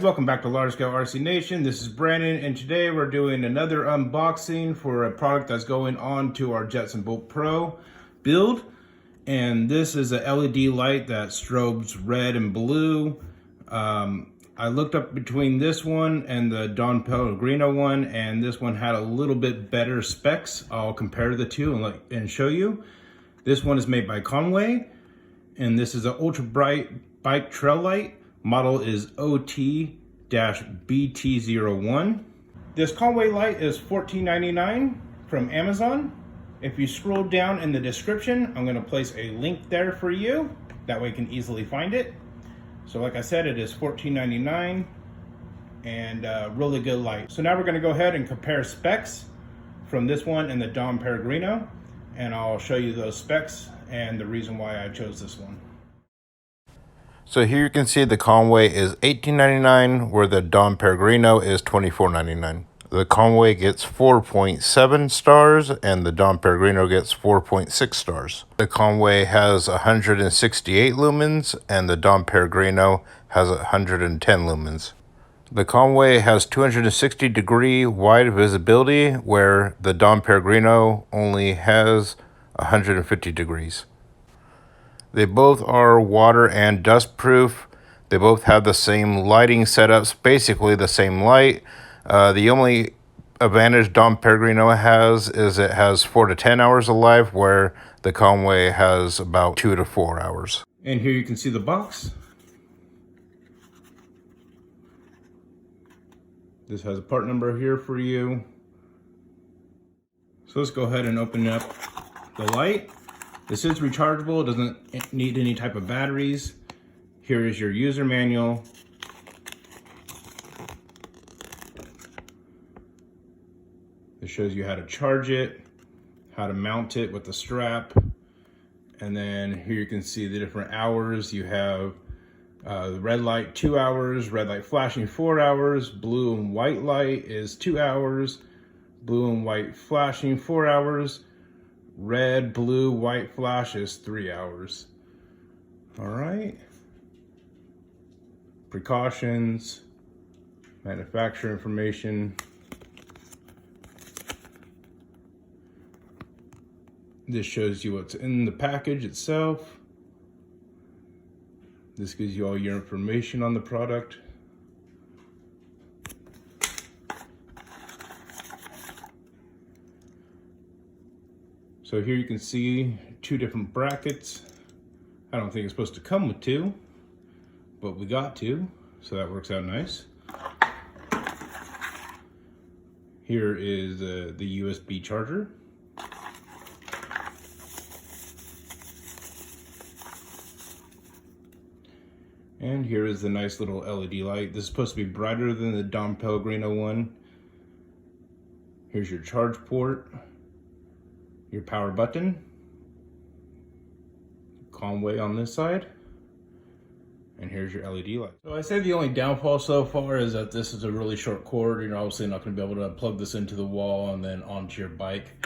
welcome back to Large Scale RC Nation. This is Brandon, and today we're doing another unboxing for a product that's going on to our Jetson Bolt Pro build. And this is a LED light that strobes red and blue. I looked up between this one and the Don Pellegrino one, and this one had a little bit better specs. I'll compare the two and show you. This one is made by Conway, and this is an ultra bright bike trail light. Model is OT-BT01. This Conway light is $14.99 from Amazon. If you scroll down in the description, I'm going to place a link there for you. That way you can easily find it. So like I said, it is $14.99 and really good light. So now we're going to go ahead and compare specs from this one and the Don Pellegrino. And I'll show you those specs and the reason why I chose this one. So here you can see the Conway is $18.99, where the Don Pellegrino is $24.99. The Conway gets 4.7 stars, and the Don Pellegrino gets 4.6 stars. The Conway has 168 lumens, and the Don Pellegrino has 110 lumens. The Conway has 260-degree wide visibility, where the Don Pellegrino only has 150 degrees. They both are water and dust proof. They both have the same lighting setups, basically the same light. The only advantage Don Pellegrino has is it has 4 to 10 hours of life, where the Conway has about 2 to 4 hours. And here you can see the box. This has a part number here for you. So let's go ahead and open up the light. This is rechargeable, it doesn't need any type of batteries. Here is your user manual. It shows you how to charge it, how to mount it with the strap. And then here you can see the different hours. You have the red light 2 hours, red light flashing 4 hours, blue and white light is 2 hours, blue and white flashing 4 hours, red, blue, white flash is 3 hours. All right. Precautions, manufacturer information. This shows you what's in the package itself. This gives you all your information on the product. So here you can see 2 different brackets. I don't think it's supposed to come with 2, but we got 2, so that works out nice. Here is the USB charger. And here is the nice little LED light. This is supposed to be brighter than the Don Pellegrino one. Here's your charge port, your power button, Conway on this side, and here's your LED light. So I say the only downfall so far is that this is a really short cord. You're obviously not going to be able to plug this into the wall and then onto your bike.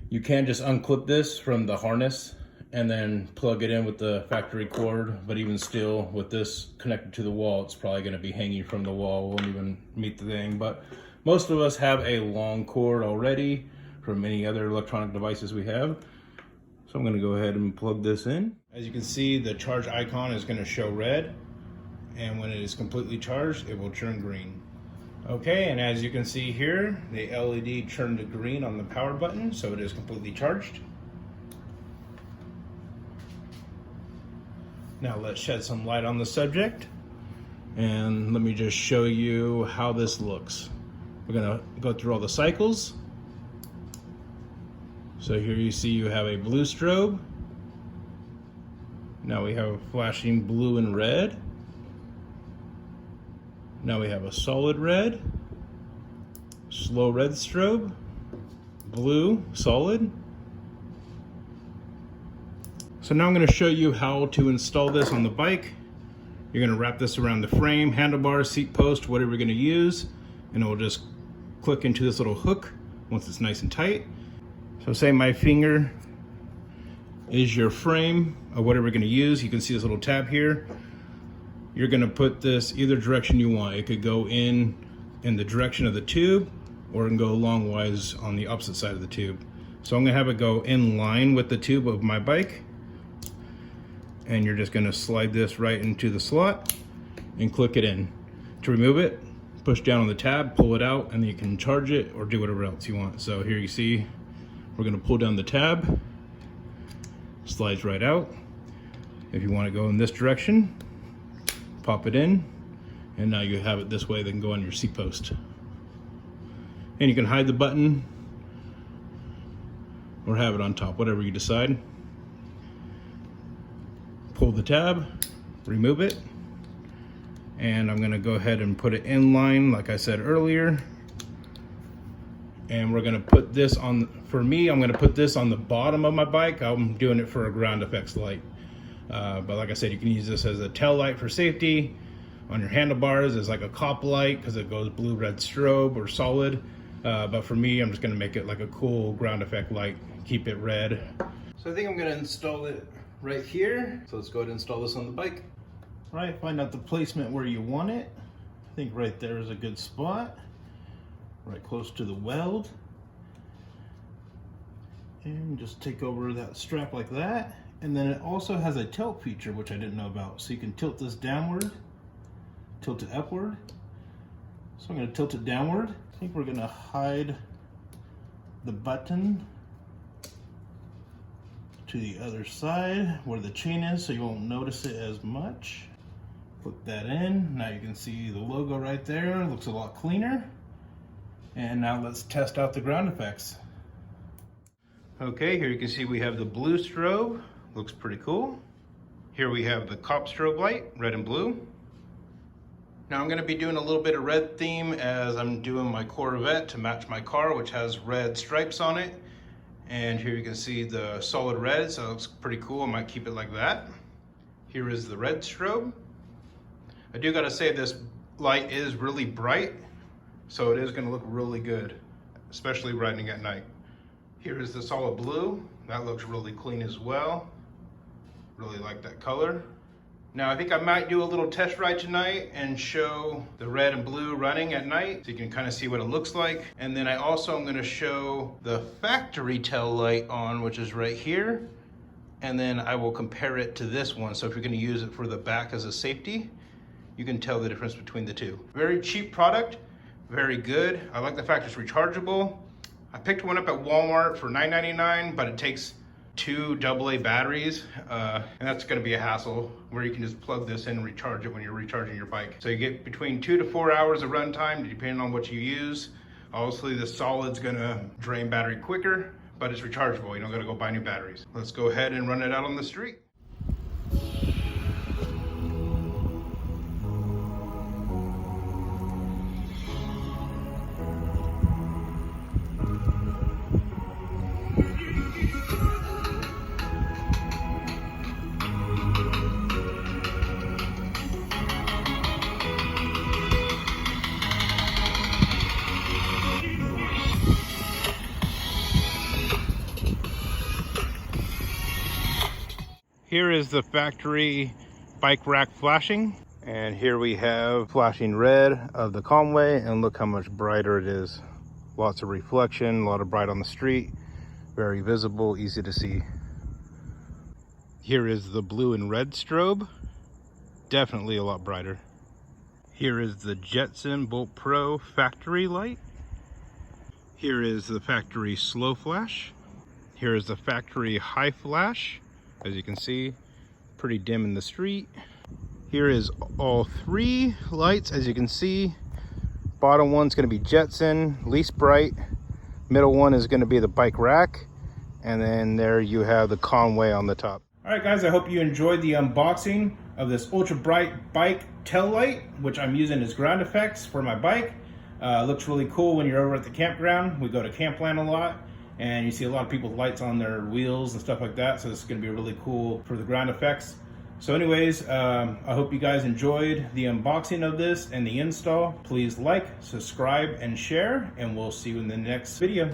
You can just unclip this from the harness and then plug it in with the factory cord, but even still, with this connected to the wall, it's probably going to be hanging from the wall, won't even meet the thing. But most of us have a long cord already from any other electronic devices we have. So I'm going to go ahead and plug this in. As you can see, the charge icon is going to show red, and when it is completely charged, it will turn green. Okay, and as you can see here, the LED turned to green on the power button, so it is completely charged. Now let's shed some light on the subject, and let me just show you how this looks. We're gonna go through all the cycles. So here you see you have a blue strobe. Now we have flashing blue and red. Now we have a solid red, slow red strobe, blue, solid. So now I'm going to show you how to install this on the bike. You're going to wrap this around the frame, handlebars, seat post, whatever you're going to use, and it will just click into this little hook once it's nice and tight. So say my finger is your frame of whatever we're going to use. You can see this little tab here. you're gonna put this either direction you want. It could go in the direction of the tube, or it can go longwise on the opposite side of the tube. So I'm gonna have it go in line with the tube of my bike. And you're just gonna slide this right into the slot and click it in. To remove it, push down on the tab, pull it out, and then you can charge it or do whatever else you want. So here you see, we're gonna pull down the tab, slides right out. If you wanna go in this direction, pop it in, and now you have it this way, they can go on your seat post. And you can hide the button or have it on top, whatever you decide. Pull the tab, remove it, and I'm gonna go ahead and put it in line like I said earlier. And we're gonna put this on, for me, I'm gonna put this on the bottom of my bike. I'm doing it for a ground effects light. But like I said, you can use this as a tail light for safety. On your handlebars as like a cop light because it goes blue, red strobe or solid. But for me, I'm just gonna make it like a cool ground effect light, keep it red. So I think I'm gonna install it right here. So let's go ahead and install this on the bike. All right, find out the placement where you want it. I think right there is a good spot. Right close to the weld. And just take over that strap like that. And then it also has a tilt feature, which I didn't know about. So you can tilt this downward, tilt it upward. So I'm gonna tilt it downward. I think we're gonna hide the button to the other side where the chain is so you won't notice it as much. Put that in. Now you can see the logo right there. Looks a lot cleaner. And now let's test out the ground effects. Okay, here you can see we have the blue strobe. Looks pretty cool. Here we have the cop strobe light, red and blue. Now I'm going to be doing a little bit of red theme as I'm doing my Corvette to match my car, which has red stripes on it. And here you can see the solid red, so it looks pretty cool. I might keep it like that. Here is the red strobe. I do gotta say this light is really bright, so it is gonna look really good, especially riding at night. Here is the solid blue. That looks really clean as well. Really like that color. Now I think I might do a little test ride tonight and show the red and blue running at night so you can kind of see what it looks like. And then I also am going to show the factory tail light on, which is right here. And then I will compare it to this one. So if you're going to use it for the back as a safety, you can tell the difference between the two. Very cheap product, very good. I like the fact it's rechargeable. I picked one up at Walmart for $9.99, but it takes 2 AA batteries, and that's gonna be a hassle where you can just plug this in and recharge it when you're recharging your bike. So you get between 2 to 4 hours of run time, depending on what you use. Obviously the solid's gonna drain battery quicker, but it's rechargeable. You don't gotta go buy new batteries. Let's go ahead and run it out on the street. Here is the factory bike rack flashing. And here we have flashing red of the Conway, and look how much brighter it is. Lots of reflection, a lot of bright on the street, very visible, easy to see. Here is the blue and red strobe, definitely a lot brighter. Here is the Jetson Bolt Pro factory light. Here is the factory slow flash. Here is the factory high flash. As you can see, pretty dim in the street. Here is all 3 lights, as you can see. Bottom one's gonna be Jetson, least bright. Middle one is gonna be the bike rack. And then there you have the Conway on the top. All right guys, I hope you enjoyed the unboxing of this ultra bright bike tail light, which I'm using as ground effects for my bike. Looks really cool when you're over at the campground. We go to Campland a lot, and you see a lot of people's lights on their wheels and stuff like that. So this is gonna be really cool for the ground effects. So anyways, I hope you guys enjoyed the unboxing of this and the install. Please like, subscribe, and share, and we'll see you in the next video.